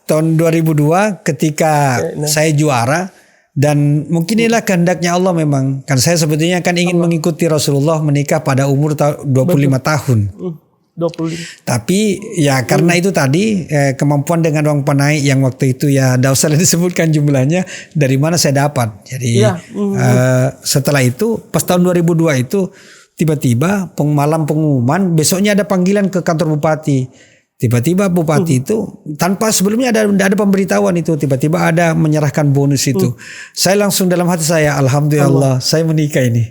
tahun 2002 ketika saya juara. Dan mungkin inilah kehendaknya Allah memang. Kan saya sebetulnya kan ingin mengikuti Rasulullah menikah pada umur 25 tahun. 25. Tapi ya karena itu tadi kemampuan dengan uang panai yang waktu itu ya tidak usah disebutkan jumlahnya dari mana saya dapat. Jadi setelah itu pas tahun 2002 itu tiba-tiba malam pengumuman besoknya ada panggilan ke kantor bupati. Tiba-tiba bupati itu tanpa sebelumnya ada pemberitahuan itu tiba-tiba ada menyerahkan bonus itu. Saya langsung dalam hati saya alhamdulillah saya menikah ini.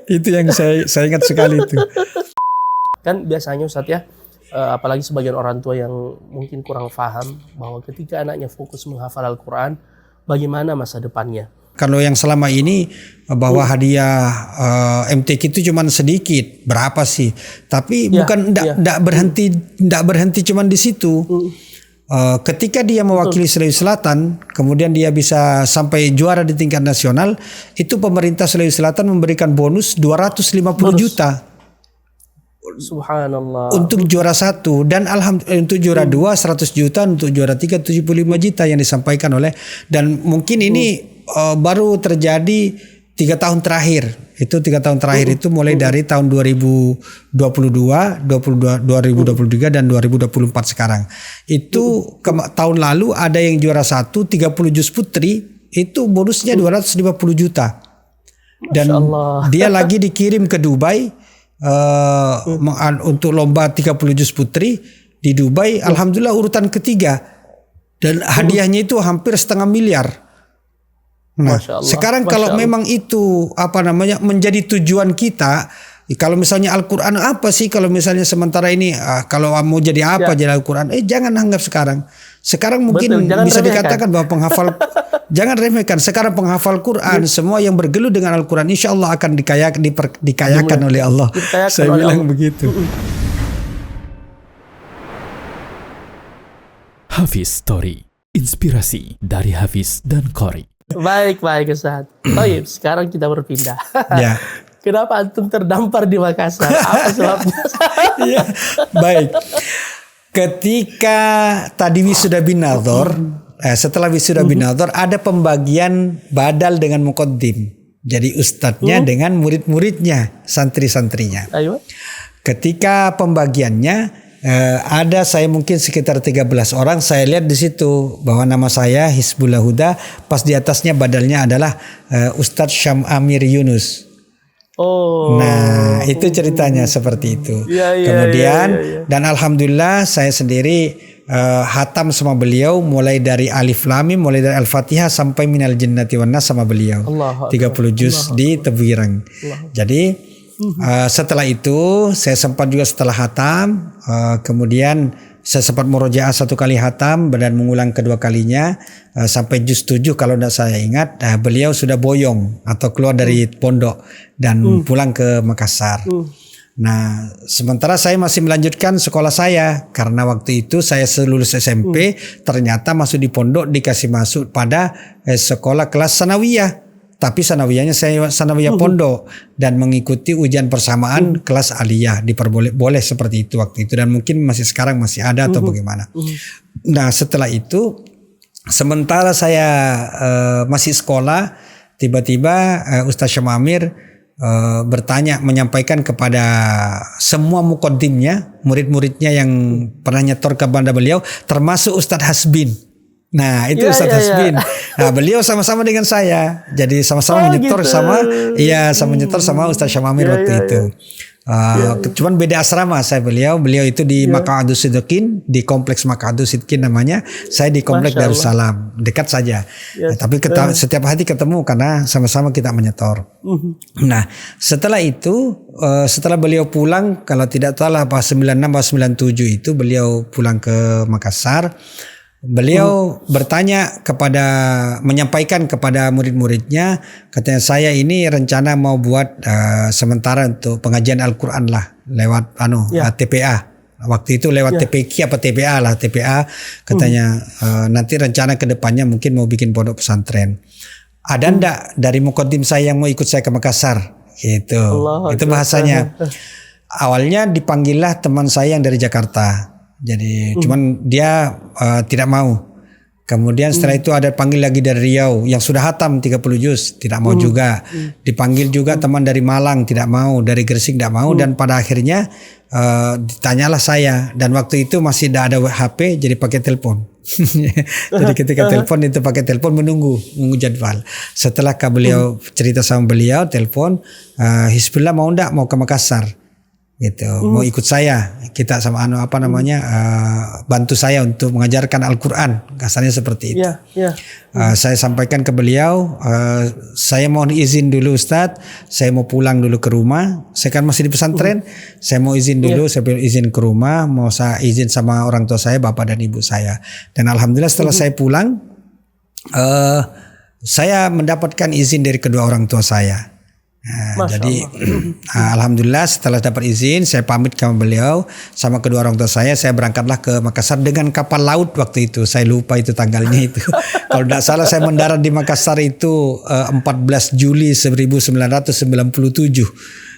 Itu yang saya ingat sekali itu. Kan biasanya Ustadz ya, apalagi sebagian orang tua yang mungkin kurang paham bahwa ketika anaknya fokus menghafal Al-Quran, bagaimana masa depannya? Kalau yang selama ini bahwa hadiah MTQ itu cuma sedikit, berapa sih? Tapi bukan enggak berhenti cuma di situ. Ketika dia mewakili Sulawesi Selatan, kemudian dia bisa sampai juara di tingkat nasional, itu pemerintah Sulawesi Selatan memberikan bonus 250 juta. Subhanallah. Untuk juara 1 dan alhamdulillah untuk juara 2 100 juta, untuk juara 3 75 juta yang disampaikan oleh, dan mungkin ini baru terjadi 3 tahun terakhir. Itu 3 tahun terakhir itu mulai dari tahun 2023 dan 2024 sekarang. Itu tahun lalu ada yang juara 1 30 juz putri itu bonusnya 250 juta. Dan dia lagi dikirim ke Dubai untuk lomba 30 juz putri di Dubai. Alhamdulillah urutan ketiga dan hadiahnya itu hampir 500 miliar. Nah, sekarang kalau memang itu menjadi tujuan kita, kalau misalnya Al-Quran apa sih kalau misalnya sementara ini kalau mau jadi apa jadi Al-Quran, jangan anggap sekarang. Sekarang mungkin bisa dikatakan bahwa penghafal jangan remehkan. Sekarang penghafal Quran semua yang bergelut dengan Al-Quran insya Allah akan dikayakan oleh Allah. Saya bilang begitu. Hafiz Story, inspirasi dari Hafiz dan Qori. Baik Ustaz. Baik, sekarang kita berpindah. Ya. Kenapa antum terdampar di Makassar? Apa sebabnya? Ya, baik. Ketika tadi wisuda bin Nadhor, setelah wisuda bin Nadhor ada pembagian badal dengan muqaddim. Jadi ustadznya dengan murid-muridnya, santri-santrinya. Ayo. Ketika pembagiannya ada saya mungkin sekitar 13 orang, saya lihat di situ bahwa nama saya Hizbullah Huda, pas di atasnya badalnya adalah Ustadz Syam Amir Yunus. Nah itu ceritanya seperti itu. Kemudian dan alhamdulillah saya sendiri hatam sama beliau mulai dari Alif Lam Mim, mulai dari Al-Fatihah sampai Minal Jinnati wan Nas sama beliau. 30 juz di Tebirang. Jadi setelah itu saya sempat juga setelah hatam, kemudian saya sempat murojaah 1 kali hatam dan mengulang kedua kalinya sampai juz 7 kalau tidak saya ingat. Beliau sudah boyong atau keluar dari pondok dan pulang ke Makassar. Nah sementara saya masih melanjutkan sekolah saya karena waktu itu saya lulus SMP ternyata masuk di pondok dikasih masuk pada sekolah kelas sanawiyah. Tapi sanawiyahnya saya sanawiyah pondok dan mengikuti ujian persamaan kelas aliyah, boleh seperti itu waktu itu, dan mungkin sekarang masih ada atau bagaimana. Nah setelah itu sementara saya masih sekolah, tiba-tiba Ustaz Syam Amir menyampaikan kepada semua muqaddimnya, murid-muridnya yang pernah nyetor ke banda beliau, termasuk Ustaz Hasbin. Nah itu Ustaz Hasbin. Nah beliau sama-sama dengan saya, jadi sama-sama menyetor sama menyetor sama Ustaz Syam Amir waktu itu. Cuman beda asrama beliau itu di Maq'adus Siddiqin, di kompleks Maq'adus Siddiqin namanya, saya di kompleks Darussalam, dekat saja. Nah, tapi setiap hari ketemu karena sama-sama kita menyetor. Nah setelah itu setelah beliau pulang, kalau tidak salah pas 96 atau 97 itu beliau pulang ke Makassar. Beliau menyampaikan kepada murid-muridnya, katanya saya ini rencana mau buat sementara untuk pengajian Al-Quran lah lewat TPA. Waktu itu lewat TPQ apa TPA lah, TPA katanya nanti rencana kedepannya mungkin mau bikin pondok pesantren. Ada ndak dari muqaddim saya yang mau ikut saya ke Makassar? Gitu. Itu bahasanya. Awalnya dipanggillah teman saya yang dari Jakarta. Jadi cuman dia tidak mau. Kemudian setelah itu ada panggil lagi dari Riau yang sudah hatam 30 juz, tidak mau juga. Dipanggil juga teman dari Malang, tidak mau, dari Gresik tidak mau, dan pada akhirnya ditanyalah saya, dan waktu itu masih tidak ada HP, jadi pakai telepon. Jadi ketika telepon itu pakai telepon menunggu jadwal. Setelah beliau cerita sama beliau telepon, Hizbullah mau ndak mau ke Makassar gitu, mau ikut saya, kita sama bantu saya untuk mengajarkan Al-Quran, kasarnya seperti itu. Saya sampaikan ke beliau, saya mohon izin dulu Ustadz, saya mau pulang dulu ke rumah, saya kan masih di pesantren, saya mau izin dulu, saya izin ke rumah, mau saya izin sama orang tua saya, bapak dan ibu saya. Dan alhamdulillah setelah saya pulang, saya mendapatkan izin dari kedua orang tua saya. Jadi alhamdulillah setelah dapat izin, saya pamit ke beliau sama kedua orang tua saya berangkatlah ke Makassar dengan kapal laut waktu itu. Saya lupa itu tanggalnya itu. Kalau tidak salah saya mendarat di Makassar itu 14 Juli 1997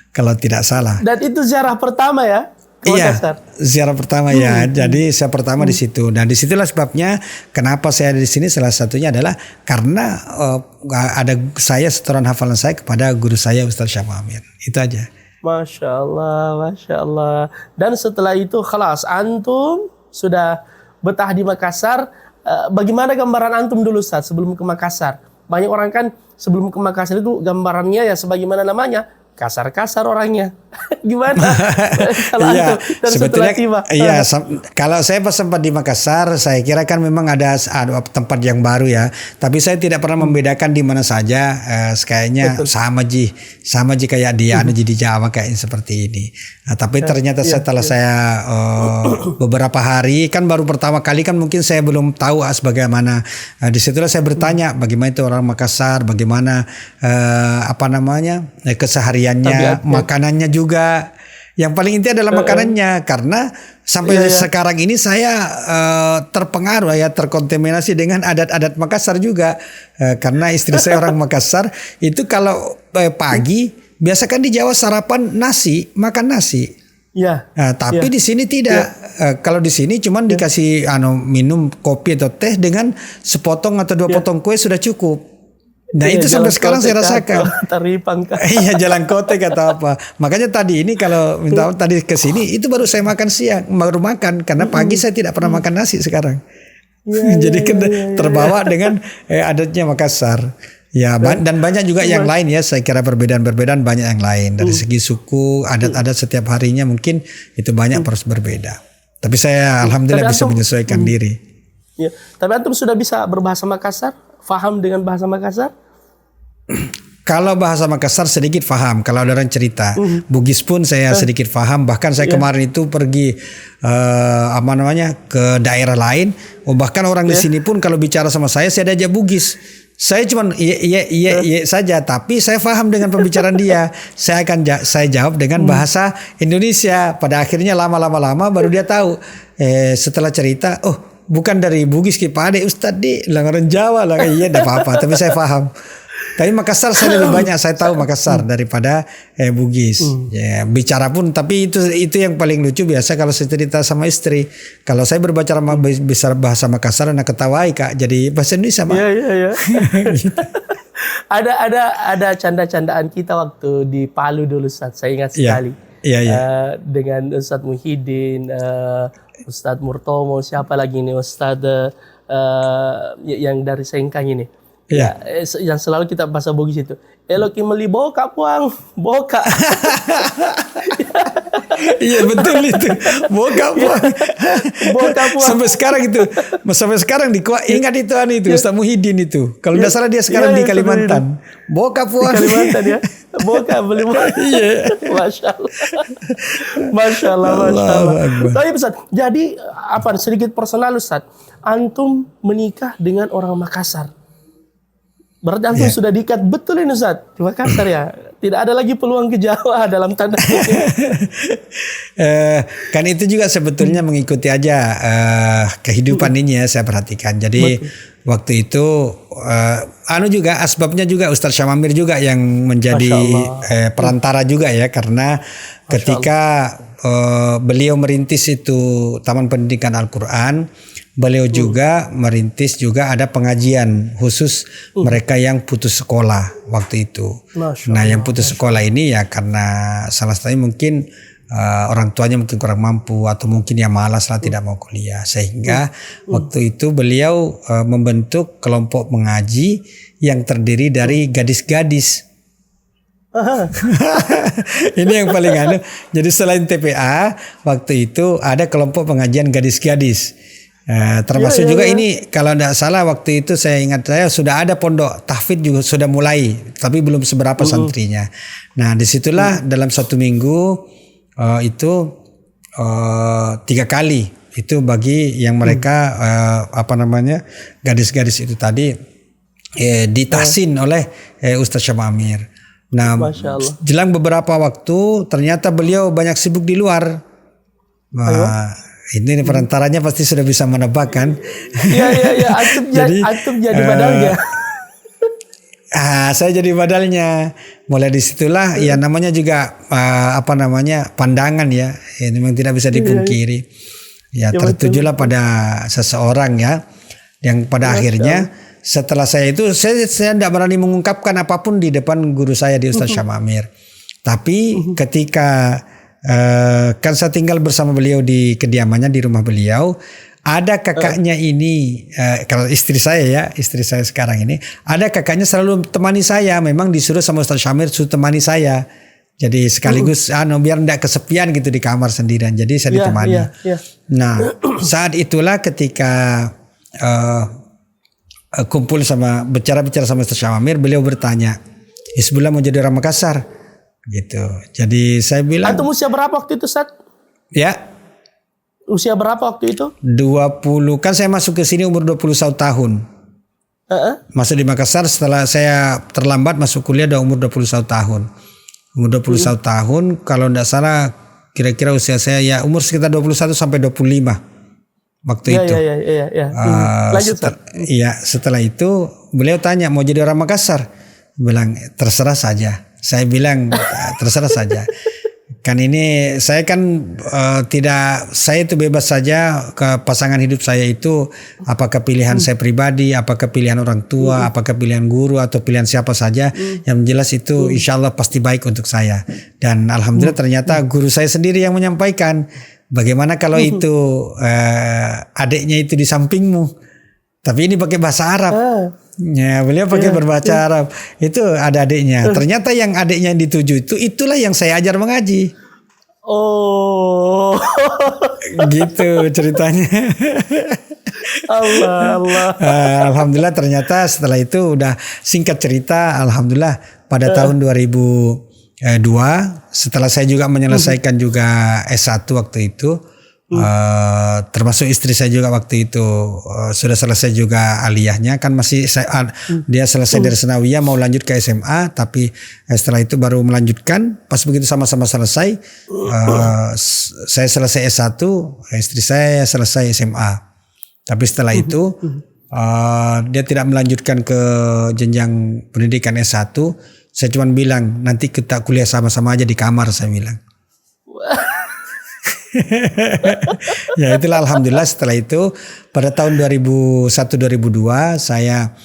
kalau tidak salah. Dan itu ziarah pertama ya? Iya, ziarah pertama ya. Jadi saya pertama di situ, dan disitulah sebabnya kenapa saya ada di sini. Salah satunya adalah karena ada saya setoran hafalan saya kepada guru saya Ustaz Syama Amir. Itu aja. Masya Allah, Masya Allah. Dan setelah itu kelas antum sudah betah di Makassar. Bagaimana gambaran antum dulu Ustaz sebelum ke Makassar? Banyak orang kan sebelum ke Makassar itu gambarannya ya sebagaimana namanya, kasar-kasar orangnya. Gimana? Kalau iya, dan sebetulnya tiba. Iya, kalau saya pas sempat di Makassar, saya kira kan memang ada tempat yang baru ya. Tapi saya tidak pernah membedakan di mana saja. Kayaknya sama ji kayak dia di Jawa kayak seperti ini. Nah, tapi ternyata setelah saya beberapa hari, kan baru pertama kali kan mungkin saya belum tahu bagaimana. Disitulah saya bertanya bagaimana itu orang Makassar, bagaimana kesehariannya, makanannya juga. Yang paling inti adalah makanannya, karena sampai sekarang ini saya terpengaruh terkontaminasi dengan adat-adat Makassar juga, karena istri saya orang Makassar. Itu kalau pagi biasa kan di Jawa sarapan nasi, makan nasi. Tapi di sini tidak. Kalau di sini cuman dikasih minum kopi atau teh dengan sepotong atau dua potong kue sudah cukup. Nah itu sampai sekarang saya rasakan. Iya, jalan kotek atau apa. Makanya tadi ini kalau minta tadi ke sini itu baru saya makan siang, baru makan, karena pagi saya tidak pernah makan nasi sekarang. Jadi terbawa dengan adatnya Makassar. Ya, dan banyak juga yang lain ya. Saya kira perbedaan banyak yang lain dari segi suku, adat-adat setiap harinya mungkin itu banyak harus berbeda. Tapi saya alhamdulillah bisa menyesuaikan diri. Ya, tapi antum sudah bisa berbahasa Makassar? Faham dengan bahasa Makassar? Kalau bahasa Makassar sedikit faham. Kalau ada orang cerita, Bugis pun saya sedikit faham. Bahkan saya kemarin itu pergi ke daerah lain. Bahkan orang di sini pun kalau bicara sama saya diajak Bugis. Saya cuma iya saja, tapi saya paham dengan pembicaraan dia. Saya jawab dengan bahasa Indonesia. Pada akhirnya lama-lama baru dia tahu. Setelah cerita, bukan dari Bugis ki Pak Ade Ustadz di Langgaran Jawa lah. Iya, enggak apa-apa, tapi saya paham. Tapi Makassar saya lebih banyak saya tahu Makassar daripada Bugis. Ya, bicara pun, tapi itu yang paling lucu biasa kalau saya cerita sama istri. Kalau saya berbicara bahasa Makassar, anak ketawai Kak. Jadi bahasa Indonesia Pak. Iya. Ada canda-candaan kita waktu di Palu dulu Ustadz. Saya ingat sekali. Iya. Dengan Ustadz Muhyiddin, Ustadz Murtomo, siapa lagi nih Ustadz yang dari Sengkang ini. Yang selalu kita bahasa Bugis itu. Eloki meli boka puang, boka. Iya betul itu, boka puang. Sampai sekarang ingat itu Ustaz Muhyiddin itu. Kalau tidak salah dia sekarang di Kalimantan. Boka puang. Di Kalimantan ya. Boka beli boka. Iya. Masya Allah. Tapi Ustaz, jadi sedikit personal Ustaz. Antum menikah dengan orang Makassar. Berarti antum sudah diikat betul ini Ustaz di Makassar ya. Tidak ada lagi peluang ke Jawa dalam tanda kutip. Kan itu juga sebetulnya mengikuti aja kehidupan ini ya, saya perhatikan. Jadi waktu itu juga asbabnya juga Ustaz Syamamir juga yang menjadi perantara juga ya, karena ketika beliau merintis itu Taman Pendidikan Al-Quran. Beliau juga merintis juga ada pengajian khusus mereka yang putus sekolah waktu itu. Nah, yang putus sekolah ini ya karena salah satunya mungkin orang tuanya mungkin kurang mampu atau mungkin ya malas lah tidak mau kuliah, sehingga waktu itu beliau membentuk kelompok mengaji yang terdiri dari gadis-gadis. Ini yang paling aneh. Jadi selain TPA waktu itu ada kelompok pengajian gadis-gadis. Termasuk juga ini kalau tidak salah waktu itu saya ingat saya sudah ada pondok tahfidz juga sudah mulai, tapi belum seberapa santrinya. Nah disitulah dalam 1 minggu itu 3 kali itu bagi yang mereka gadis-gadis itu tadi ditahsin oleh Ustaz Syama Amir. Nah jelang beberapa waktu ternyata beliau banyak sibuk di luar. Ini perantaranya pasti sudah bisa menebak kan? Iya. Antum jadi badalnya. Saya jadi badalnya. Mulai disitulah ya namanya juga pandangan ya. Ini memang tidak bisa dipungkiri. Ya tertujulah pada seseorang ya, yang pada akhirnya setelah saya itu saya tidak berani mengungkapkan apapun di depan guru saya di Ustaz Syama Amir. Tapi ketika kan saya tinggal bersama beliau di kediamannya di rumah beliau, ada kakaknya ini kalau istri saya sekarang ini ada kakaknya selalu temani saya, memang disuruh sama Ustaz Syamir suruh temani saya, jadi sekaligus biar tidak kesepian gitu di kamar sendirian, jadi saya ditemani. Nah saat itulah ketika kumpul sama bicara sama Ustaz Syamir, beliau bertanya, Hizbullah mau jadi orang Makassar gitu. Jadi saya bilang, antum usia berapa waktu itu, Ustaz? Ya. Usia berapa waktu itu? 20. Kan saya masuk ke sini umur 21 tahun. Masuk di Makassar setelah saya terlambat masuk kuliah udah umur 21 tahun. Umur 21 tahun, kalau tidak salah kira-kira usia saya ya umur sekitar 21 sampai 25 waktu itu. Iya. Lanjut, setelah itu beliau tanya mau jadi orang Makassar. Bilang terserah saja. Saya bilang terserah saja. Kan ini saya kan saya itu bebas saja ke pasangan hidup saya itu, apakah pilihan saya pribadi, apakah pilihan orang tua, apakah pilihan guru atau pilihan siapa saja, yang jelas itu insya Allah pasti baik untuk saya. Dan alhamdulillah ternyata guru saya sendiri yang menyampaikan, bagaimana kalau itu adiknya itu di sampingmu, tapi ini pakai bahasa Arab. Ya, beliau pakai berbahasa Arab. Itu ada adiknya. Ternyata yang adiknya yang dituju itulah yang saya ajar mengaji. Oh. Gitu ceritanya. Allah. Alhamdulillah ternyata setelah itu udah singkat cerita, alhamdulillah pada tahun 2002 setelah saya juga menyelesaikan juga S1 waktu itu. Termasuk istri saya juga waktu itu sudah selesai juga aliyahnya, kan masih dia selesai dari Senawiyah mau lanjut ke SMA, tapi setelah itu baru melanjutkan. Pas begitu sama-sama selesai, saya selesai S1, istri saya selesai SMA. Tapi setelah itu dia tidak melanjutkan ke jenjang pendidikan S1. Saya cuma bilang nanti kita kuliah sama-sama aja di kamar, saya bilang. Ya itulah alhamdulillah setelah itu pada tahun 2001-2002 saya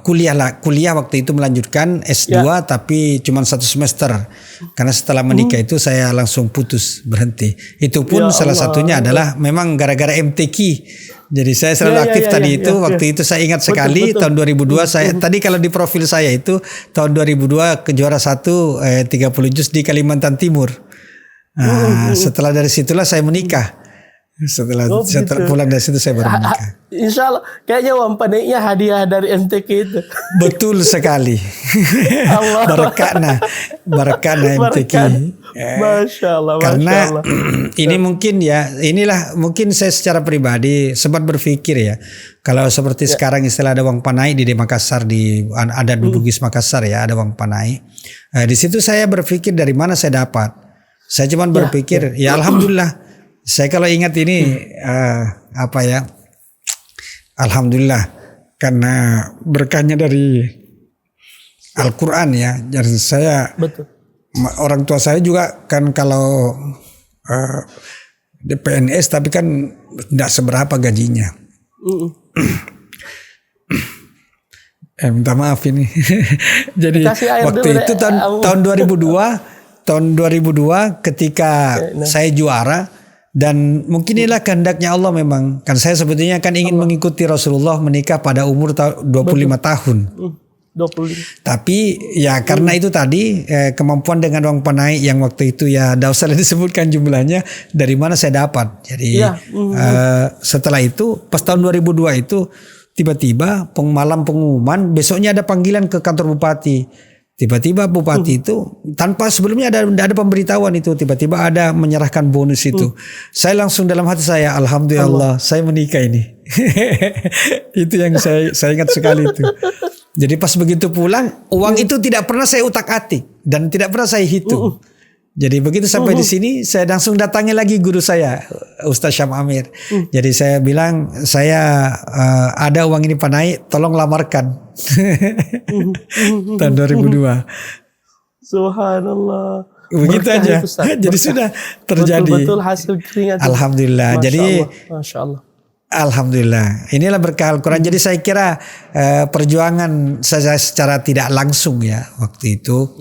kuliah waktu itu melanjutkan S2 tapi cuma 1 semester karena setelah menikah itu saya langsung putus berhenti. Itu pun salah satunya adalah memang gara-gara MTQ. Jadi saya selalu aktif waktu itu saya ingat sekali tahun 2002 saya tadi kalau di profil saya itu tahun 2002 ke juara 1 30 juz di Kalimantan Timur. Setelah dari situlah saya menikah. Setelah pulang dari situ saya baru menikah. Insya Allah kayaknya uang paniknya hadiah dari MTQ itu. Betul sekali. Barakana MTQ. Masya Allah. Karena ini mungkin mungkin saya secara pribadi sempat berpikir ya, kalau seperti sekarang istilah ada uang panai di Makassar, ada Bugis Makassar ya, ada uang panai. Di situ saya berpikir dari mana saya dapat. Saya cuma berpikir ya alhamdulillah. Saya kalau ingat ini alhamdulillah karena berkahnya dari Al-Quran ya. Jadi saya orang tua saya juga kan kalau di PNS tapi kan tidak seberapa gajinya. Minta maaf ini. Jadi waktu itu tahun 2002 ketika saya juara, dan mungkin inilah kehendaknya Allah memang. Kan saya sebetulnya kan ingin mengikuti Rasulullah menikah pada umur 25 tahun. 25. Tapi ya karena itu tadi kemampuan dengan uang panai yang waktu itu ya tidak usah disebutkan jumlahnya dari mana saya dapat. Jadi setelah itu pas tahun 2002 itu tiba-tiba malam pengumuman besoknya ada panggilan ke kantor bupati. Tiba-tiba bupati itu tanpa sebelumnya ada pemberitahuan itu tiba-tiba ada menyerahkan bonus itu. Saya langsung dalam hati saya, alhamdulillah saya menikah ini. Itu yang saya ingat sekali itu. Jadi pas begitu pulang uang itu tidak pernah saya utak-atik dan tidak pernah saya hitung. Jadi begitu sampai di sini saya langsung datangi lagi guru saya Ustaz Syam Amir. Jadi saya bilang saya ada uang ini panai, tolong lamarkan. Tahun 2002. Subhanallah. Begitu aja. Jadi sudah terjadi. Betul-betul hasil keringat. Alhamdulillah. Masya Allah. Alhamdulillah. Inilah berkah Al-Quran. Jadi saya kira perjuangan saya secara tidak langsung ya waktu itu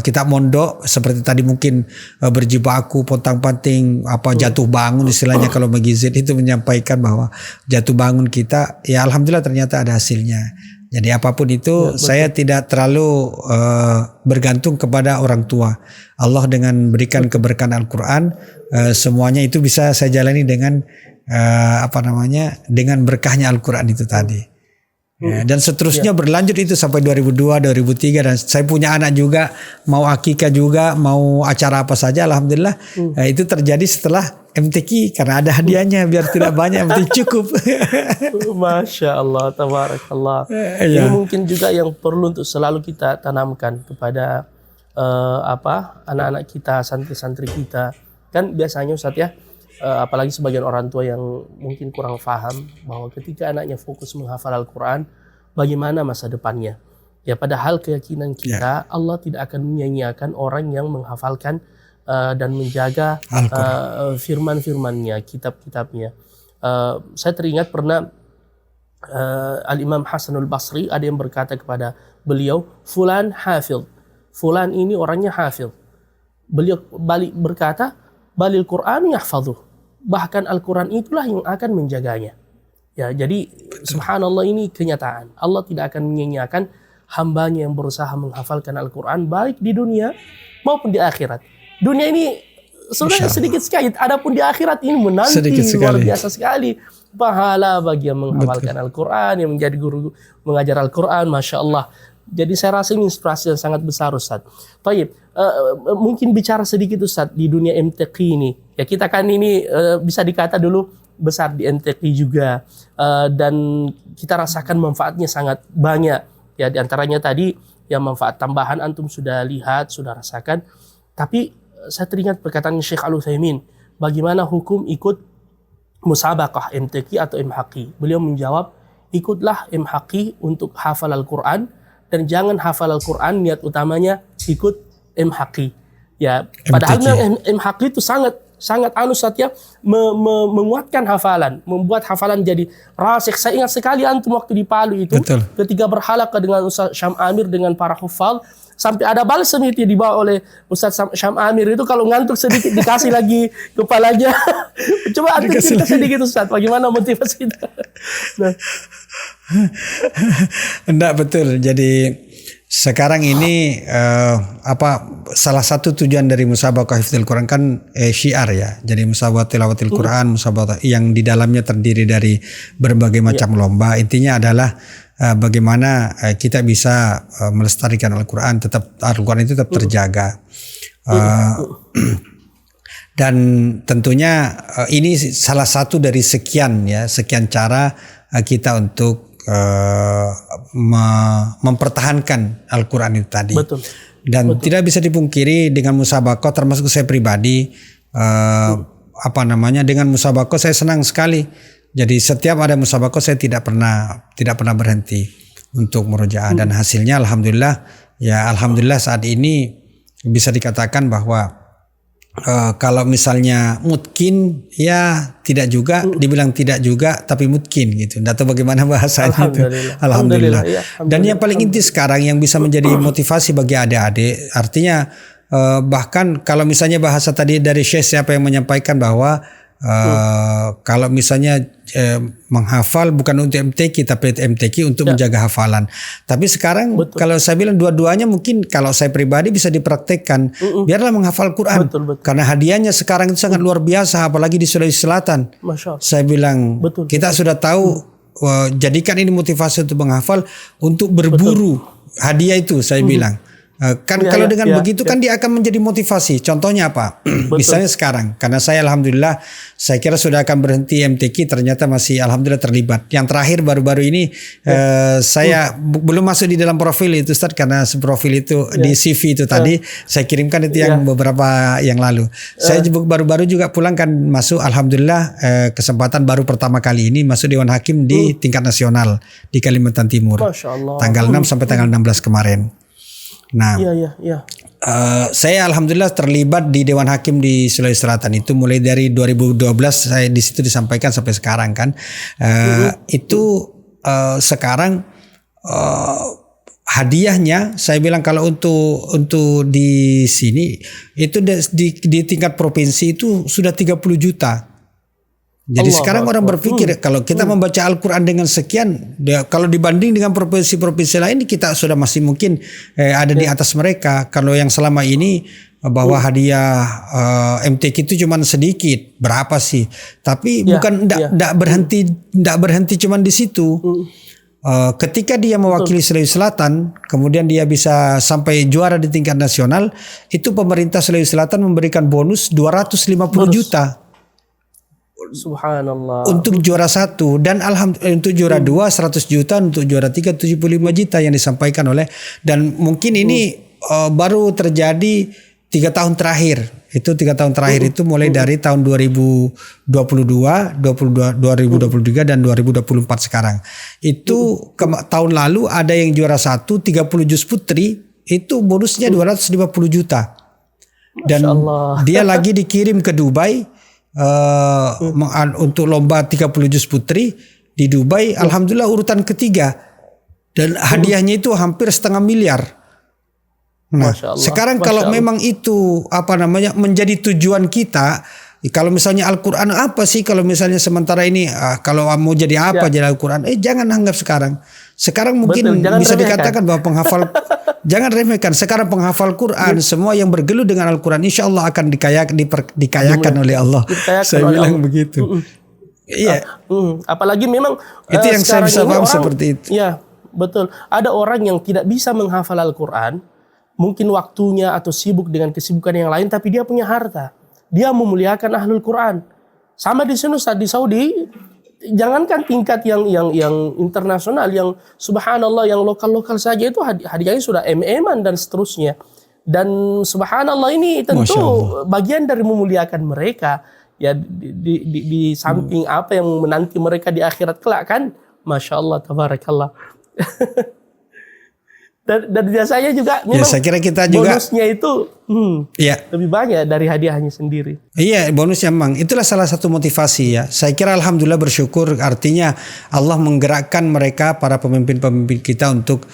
kita mondok seperti tadi mungkin berjibaku, pontang-panting, jatuh bangun istilahnya kalau Magizid itu menyampaikan bahwa jatuh bangun kita ya alhamdulillah ternyata ada hasilnya. Jadi apapun itu saya tidak terlalu bergantung kepada orang tua. Allah dengan berikan keberkahan Al-Quran semuanya itu bisa saya jalani dengan dengan berkahnya Al-Quran itu tadi. Ya, dan seterusnya berlanjut itu sampai 2002, 2003 dan saya punya anak juga, mau akikah juga, mau acara apa saja alhamdulillah itu terjadi setelah MTQ karena ada hadiahnya biar tidak banyak MTQ cukup. Masya Allah, tabarakallah. Ini mungkin juga yang perlu untuk selalu kita tanamkan kepada anak-anak kita, santri-santri kita. Kan biasanya Ustaz ya, apalagi sebagian orang tua yang mungkin kurang paham bahwa ketika anaknya fokus menghafal Al-Quran, bagaimana masa depannya? Ya padahal keyakinan kita Allah tidak akan menyia-nyiakan orang yang menghafalkan dan menjaga firman-firmannya, kitab-kitabnya. Saya teringat pernah Al-Imam Hasanul Basri ada yang berkata kepada beliau, Fulan hafil, Fulan ini orangnya hafil. Beliau balik berkata, Balil Quran yahfadhuh. Bahkan Al-Quran itulah yang akan menjaganya. Ya, jadi subhanallah ini kenyataan. Allah tidak akan menyia-nyiakan hambanya yang berusaha menghafalkan Al-Quran baik di dunia maupun di akhirat. Dunia ini sebenarnya sedikit sekali. Adapun di akhirat ini menanti luar biasa sekali. Pahala bagi yang menghafalkan Al-Quran, yang menjadi guru mengajar Al-Quran, Masya Allah. Jadi saya rasa ini inspirasi yang sangat besar Ustaz. Baik, mungkin bicara sedikit Ustaz di dunia MTQ ini. Ya kita kan ini bisa dikata dulu besar di MTQ juga dan kita rasakan manfaatnya sangat banyak. Ya di antaranya tadi yang manfaat tambahan antum sudah lihat, sudah rasakan. Tapi saya teringat perkataan Syekh Al-Utsaimin, bagaimana hukum ikut musabaqah MTQ atau MHQ? Beliau menjawab, ikutlah MHQ untuk hafal Al-Quran dan jangan hafal Al-Quran niat utamanya ikut MHQ. Ya, padahal MHQ itu sangat Ustaz ya, menguatkan hafalan, membuat hafalan jadi rasik. Saya ingat sekali antum waktu di Palu itu, ketika berhalaqah dengan Ustaz Syam Amir dengan para hufal, sampai ada balsam itu dibawa oleh Ustaz Syam Amir itu kalau ngantuk sedikit dikasih lagi kepalanya. Coba antum cerita sedikit Ustaz, bagaimana motivasi itu? Nah. Enggak betul. Jadi sekarang ini salah satu tujuan dari musabaqah hifdzul Quran kan syiar ya. Jadi musabaqah tilawatil Quran, musabaqah yang di dalamnya terdiri dari berbagai macam lomba. Intinya adalah bagaimana kita bisa melestarikan Al-Quran, Al-Quran itu tetap terjaga. Dan tentunya ini salah satu dari sekian cara kita untuk mempertahankan Al-Quran itu tadi. Dan tidak bisa dipungkiri dengan musabaqah, termasuk saya pribadi dengan musabaqah saya senang sekali. Jadi setiap ada musabaqah saya tidak pernah berhenti untuk murojaah dan hasilnya alhamdulillah saat ini bisa dikatakan bahwa kalau misalnya mungkin ya tidak juga, dibilang tidak juga, tapi mungkin gitu. Nggak tahu bagaimana bahasanya itu. Alhamdulillah. Dan yang paling inti sekarang yang bisa menjadi motivasi bagi adik-adik, artinya bahkan kalau misalnya bahasa tadi dari Syekh siapa yang menyampaikan bahwa kalau misalnya menghafal bukan untuk MTQ tapi MTQ untuk menjaga hafalan. Tapi sekarang kalau saya bilang dua-duanya mungkin kalau saya pribadi bisa dipraktekkan. Biarlah menghafal Quran. Karena hadiahnya sekarang itu sangat luar biasa, apalagi di Sulawesi Selatan. Saya bilang kita sudah tahu, jadikan ini motivasi untuk menghafal, untuk berburu hadiah itu saya bilang. Kan kalau dengan begitu kan dia akan menjadi motivasi. Contohnya apa? Misalnya sekarang, karena saya alhamdulillah saya kira sudah akan berhenti MTQ, ternyata masih alhamdulillah terlibat. Yang terakhir baru-baru ini saya belum masuk di dalam profil itu Ustaz, karena profil itu di CV itu tadi saya kirimkan itu yang beberapa yang lalu. Saya baru-baru juga pulang kan masuk alhamdulillah, kesempatan baru pertama kali ini masuk Dewan Hakim di tingkat nasional di Kalimantan Timur. Tanggal 6 sampai tanggal 16 kemarin. Nah, saya alhamdulillah terlibat di Dewan Hakim di Sulawesi Selatan itu mulai dari 2012 saya di situ disampaikan sampai sekarang kan. Itu sekarang hadiahnya saya bilang kalau untuk di sini itu di tingkat provinsi itu sudah 30 juta. Jadi sekarang orang berpikir kalau kita membaca Al-Quran dengan sekian, kalau dibanding dengan provinsi-provinsi lain kita sudah masih mungkin ada di atas mereka. Kalau yang selama ini bahwa hadiah MTQ itu cuma sedikit, berapa sih? Tapi bukan tidak berhenti cuma di situ. Ketika dia mewakili Sulawesi Selatan, kemudian dia bisa sampai juara di tingkat nasional, itu pemerintah Sulawesi Selatan memberikan bonus 250 juta. Subhanallah. Untuk juara 1 dan alhamdulillah untuk juara 2 100 juta, untuk juara 3 75 juta yang disampaikan oleh, dan mungkin ini baru terjadi 3 tahun terakhir. Itu 3 tahun terakhir itu mulai dari tahun 2023 dan 2024 sekarang. Itu tahun lalu ada yang juara 1 30 juz putri itu bonusnya 250 juta. Dan dia lagi dikirim ke Dubai untuk lomba 30 juz putri di Dubai, alhamdulillah urutan ketiga, dan hadiahnya itu hampir 500 miliar. Nah, sekarang kalau memang itu menjadi tujuan kita, kalau misalnya Al-Quran apa sih kalau misalnya sementara ini kalau mau jadi apa jadi Al-Quran, jangan anggap sekarang mungkin bisa dikatakan bahwa penghafal jangan remehkan. Sekarang penghafal Quran, semua yang bergelut dengan Al-Quran insya Allah akan dikayakan oleh Allah. Saya bilang begitu. Iya. Apalagi memang itu yang saya bisa paham seperti itu. Iya, betul. Ada orang yang tidak bisa menghafal Al-Quran, mungkin waktunya atau sibuk dengan kesibukan yang lain, tapi dia punya harta. Dia memuliakan ahlul Quran. Sama di sini Ustaz, di Saudi, jangankan tingkat yang internasional, yang subhanallah, yang lokal-lokal saja itu hadiahnya sudah MM-an dan seterusnya. Dan subhanallah ini tentu bagian dari memuliakan mereka. Ya di samping apa yang menanti mereka di akhirat kelak kan. Masya Allah, tabarakallah. Dan biasanya juga memang saya kira kita juga bonusnya itu lebih banyak dari hadiahnya sendiri. Iya, bonusnya memang itulah salah satu motivasi ya. Saya kira alhamdulillah bersyukur, artinya Allah menggerakkan mereka para pemimpin-pemimpin kita untuk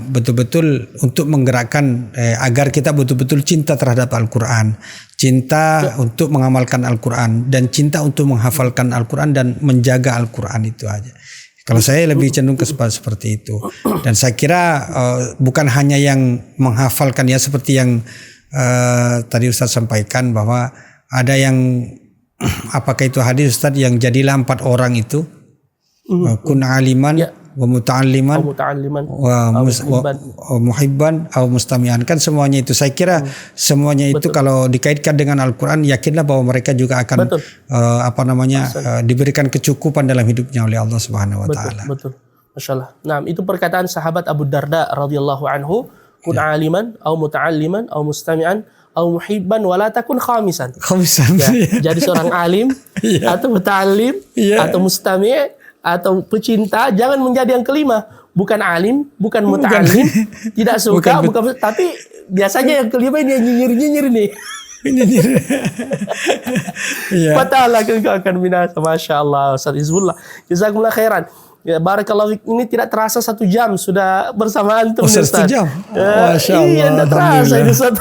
betul-betul untuk menggerakkan agar kita betul-betul cinta terhadap Al-Quran, cinta untuk mengamalkan Al-Quran, dan cinta untuk menghafalkan Al-Quran dan menjaga Al-Quran, itu aja. Kalau saya lebih cenderung ke seperti itu. Dan saya kira bukan hanya yang menghafalkan ya, seperti yang tadi Ustaz sampaikan bahwa ada yang apakah itu hadis Ustaz yang jadilah 4 orang itu kun aliman wa muta'alliman wa muhibban atau mustami'an, kan semuanya itu saya kira semuanya itu kalau dikaitkan dengan Al-Quran, yakinlah bahwa mereka juga akan diberikan kecukupan dalam hidupnya oleh Allah Subhanahu wa taala. Betul. Masyaallah. Nah, itu perkataan sahabat Abu Darda radhiyallahu anhu, kun aliman au muta'alliman au mustami'an au muhibban wa la takun khamisan. Jadi seorang alim atau muta'allim atau mustami' atau pecinta, jangan menjadi yang kelima. bukan alim, bukan muta'alim, tidak suka, tapi biasanya yang kelima ini yang nyinyir-nyinyir nih. Patahlah engkau akan binasa. Masya Allah, Ustaz Hizbullah. Jazakumullah khairan. Ya, barakallahu fiik. Ini tidak terasa 1 jam sudah bersama antum, Ustaz. 1 jam. Masya Allah. Iya, tidak terasa ini, Ustaz.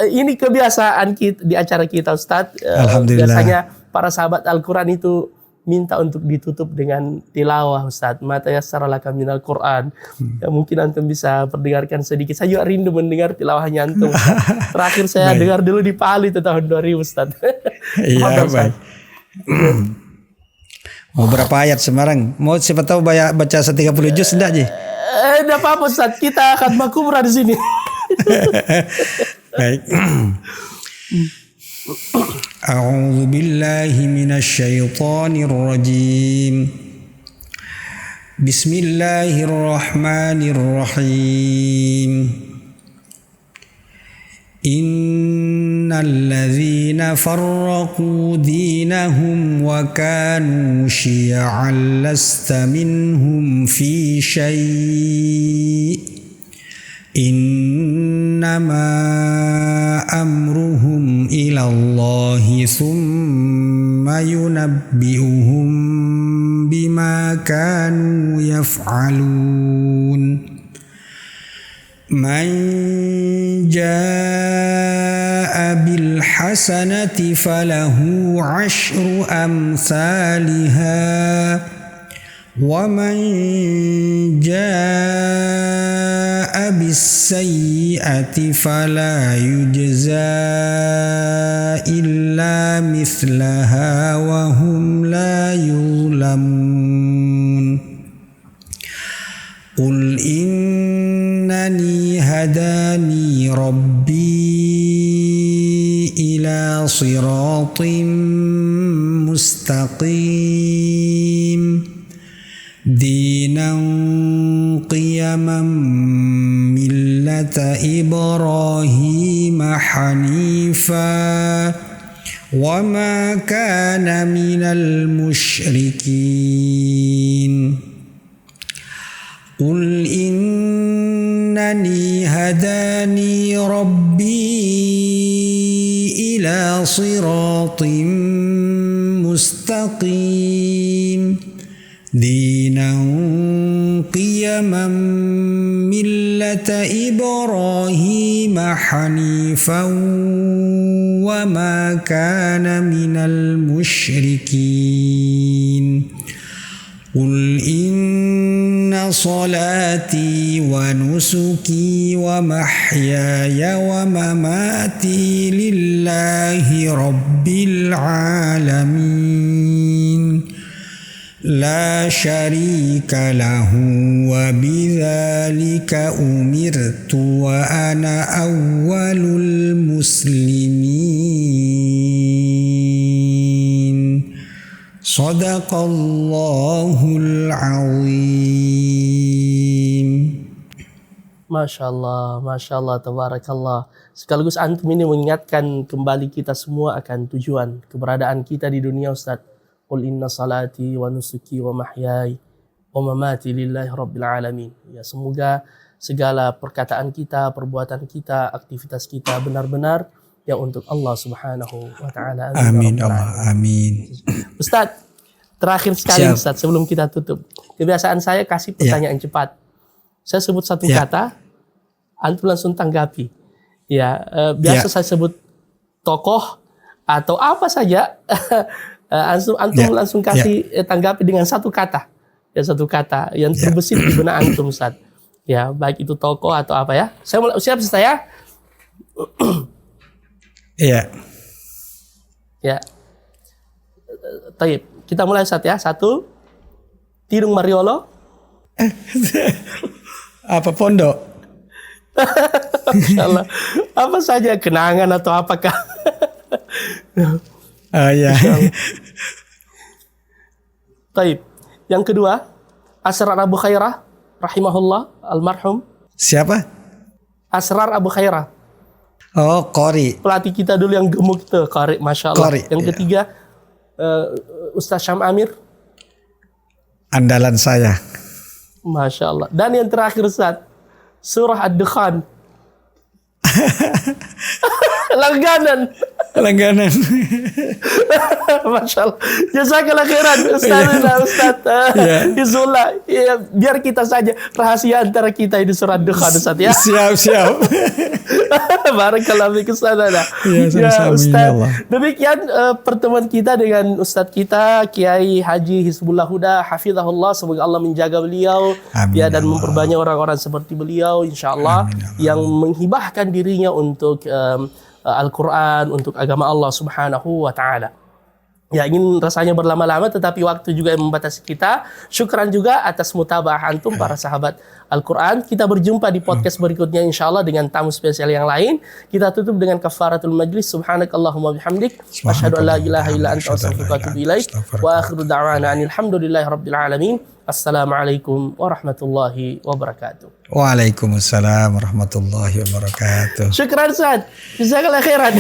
Ini kebiasaan kita di acara kita, Ustaz. Alhamdulillah. Biasanya para sahabat Al-Quran itu minta untuk ditutup dengan tilawah, Ustaz. Mata yassara laka minal Quran. Ya, mungkin antum bisa perdengarkan sedikit. Saya juga rindu mendengar tilawahnya antum, Ustaz. Terakhir saya dengar dulu di Palu itu tahun 2000, Ustaz. Iya, baik. Mau berapa ayat Semarang? Mau siapa tahu baca 30 juz enggak, Ji? Enggak apa-apa, Ustaz. Kita akan makubra di sini. Baik. A'udzu billahi minasy syaithanir rajim. Bismillahirrahmanirrahim. Innal ladzina farraqu dinahum wa kanu syi'an lasta minhum fi syai'. Innama amruhum ilallahi thumma yunabbi'uhum bima kanu yaf'alun. Man jaa'a bil hasanati falahu 'asyru amsalihha wa man jaa'a bis sayyi'ati fala yujza illa mithlaha wa hum la yuzlamun. Qul innani hadani rabbi ila siratin mustaqim dinan qiyaman millata Ibrahim hanifa wa ma kana minal musyrikin. Qul innani hadani rabbi ila siratin mustaqim dinan qiyaman millata Ibrahim hanifan wa ma kana minal musyrikin. Qul inna salati wa nusuki wa mahyaya wa mamati lillahi rabbil alamin. La syarika lahu wa bidzalika umirtu wa ana awwalul muslimin. Sadaqallahul azim. Masya Allah, tabarakallah. Sekaligus antum ini mengingatkan kembali kita semua akan tujuan keberadaan kita di dunia, Ustaz. Qul inna salati wa nusuki wa mahyai wa mamati lillahi rabbil alamin. Ya, semoga segala perkataan kita, perbuatan kita, aktivitas kita benar-benar yang untuk Allah Subhanahu wa taala. Amin Allah, amin. Ustaz, terakhir sekali Ustaz sebelum kita tutup. Kebiasaan saya kasih pertanyaan cepat. Saya sebut satu kata, antum langsung tanggapi. Ya, biasa saya sebut tokoh atau apa saja. Antum langsung kasih tanggapi dengan satu kata. Ya, satu kata yang terbesit di benak antum, Ustaz. Ya, baik itu tokoh atau apa ya. Saya mulai, siap saya. Iya. Ya. Taib. Kita mulai, Ustaz ya. 1. Tidung Mariolo. Apa pondok? Insyaallah. Apa saja, kenangan atau apakah? Ya. Taib. Yang kedua, Asrar Abu Khairah rahimahullah almarhum. Siapa? Asrar Abu Khairah. Oh, Qori. Pelatih kita dulu yang gemuk itu, Qori, Masya Allah. Qori, yang ketiga, Ustaz Syam Amir. Andalan saya. Masya Allah. Dan yang terakhir Ustaz, surah Ad-Dukhan. Langganan. Masya Allah. Jazakallah khairan Ustaz Hizbullah. Ya, biar kita saja rahasia antara kita ini surah Ad-Dukhan Ustaz ya. Siap. Barakallahu fiik Ustaz. Ya, Ustaz. Demikian pertemuan kita dengan Ustaz kita Kiai Haji Hizbullah Huda hafizahullah. Semoga Allah menjaga beliau ya dan memperbanyak orang-orang seperti beliau insyaallah yang menghibahkan dirinya untuk Al-Quran, untuk agama Allah Subhanahu wa Ta'ala. Ya, ingin rasanya berlama-lama tetapi waktu juga yang membatasi kita. Syukran juga atas mutaba'ah antum para sahabat Al-Quran. Kita berjumpa di podcast berikutnya insyaallah dengan tamu spesial yang lain. Kita tutup dengan kafaratul majlis. Subhanakallahumma bihamdik asyhadu an la ilaha illa anta astaghfiruka wa atubu ilaik. Wa akhiru da'wana alhamdulillahi rabbil alamin. Assalamualaikum warahmatullahi wabarakatuh. Waalaikumsalam warahmatullahi wabarakatuh. Syukran Ustaz. Jazakallah khairan.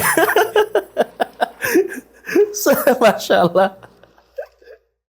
Masya Allah.